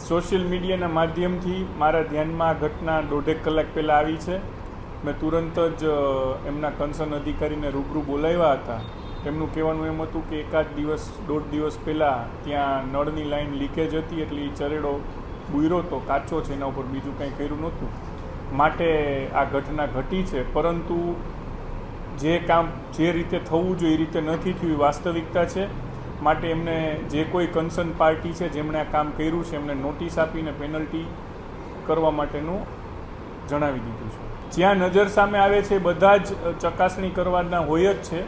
Social મીડિયાના માધ્યમથી મારા ધ્યાનમાં આ ઘટના 1.5 કલાક પહેલાં આવી છે. મેં તુરંત જ એમના કન્સર્ન અધિકારીને રૂબરૂ બોલાવ્યા હતા. એમનું કહેવાનું એમ હતું કે એકાદ દિવસ 1.5 દિવસ પહેલાં ત્યાં નળની લાઈન લીકેજ હતી, એટલે એ ચરેડો બુયરો તો કાચો છે, એના ઉપર બીજું કંઈ કર્યું નહોતું, માટે આ ઘટના ઘટી છે. પરંતુ જે કામ જે રીતે થવું જોઈએ એ રીતે નથી થયું એ વાસ્તવિકતા છે. માટે એમને જે કોઈ કન્સર્ન પાર્ટી છે જેમણે આ કામ કર્યું છે એમને નોટિસ આપીને પેનલ્ટી કરવા માટેનું જણાવી દીધું છે. જ્યાં નજર સામે આવે છે બધા જ ચકાસણી કરવાના હોય જ છે.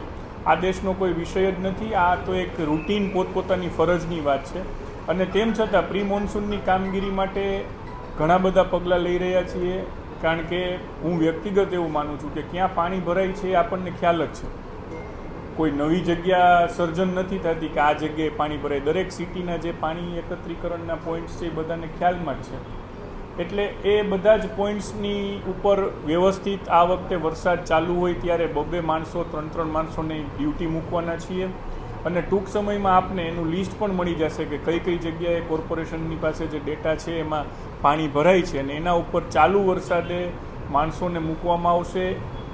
આદેશનો કોઈ વિષય જ નથી. આ તો એક રૂટીન પોતપોતાની ફરજની વાત છે. અને તેમ છતાં પ્રી મોન્સૂનની કામગીરી માટે ઘણા બધા પગલાં લઈ રહ્યા છીએ. કારણ કે હું વ્યક્તિગત એવું માનું છું કે ક્યાં પાણી ભરાય છે એ આપણને ખ્યાલ જ છે. કોઈ નવી જગ્યા સર્જન નથી થતી કે આ જગ્યાએ પાણી ભરાય. દરેક સિટીના જે પાણી એકત્રીકરણના પોઈન્ટ્સ છે એ બધાને ખ્યાલમાં જ છે. એટલે એ બધા જ પોઈન્ટ્સની ઉપર વ્યવસ્થિત આ વખતે વરસાદ ચાલુ હોય ત્યારે 2-2 માણસો 3-3 માણસોની ડ્યુટી મૂકવાના છીએ. અને ટૂંક સમયમાં આપને એનું લિસ્ટ પણ મળી જશે કે કઈ કઈ જગ્યાએ કોર્પોરેશનની પાસે જે ડેટા છે એમાં પાણી ભરાય છે, અને એના ઉપર ચાલુ વરસાદે માણસોને મૂકવામાં આવશે.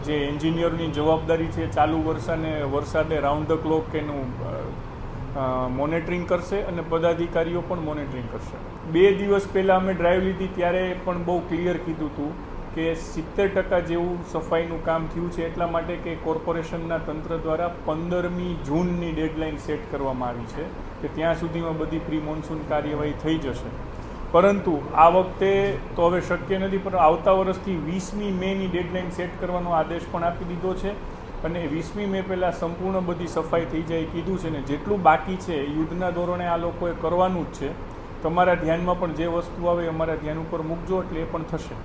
જે એન્જિનિયરની જવાબદારી છે ચાલુ વરસાદે રાઉન્ડ ધ ક્લોક એનું મોનિટરિંગ કરશે અને પદાધિકારીઓ પણ મોનિટરિંગ કરશે. 2 દિવસ પહેલાં અમે ડ્રાઈવ લીધી ત્યારે પણ બહુ ક્લિયર કીધું હતું કે 70% જેવું સફાઈનું કામ થયું છે, એટલા માટે કે કોર્પોરેશનના તંત્ર દ્વારા 15મી જૂનની ડેડલાઇન સેટ કરવામાં આવી છે કે ત્યાં સુધીમાં બધી પ્રી મોન્સૂન કાર્યવાહી થઈ જશે. પરંતુ આ વખતે તો હવે શક્ય નથી, પણ આવતા વર્ષથી 20મી મેની ડેડલાઇન સેટ કરવાનો આદેશ પણ આપી દીધો છે. અને 20મી મે પહેલાં સંપૂર્ણ બધી સફાઈ થઈ જાય કીધું છે. ને જેટલું બાકી છે યુદ્ધના ધોરણે આ લોકોએ કરવાનું જ છે. તમારા ધ્યાનમાં પણ જે વસ્તુ આવે અમારા ધ્યાન ઉપર મૂકજો, એટલે એ પણ થશે.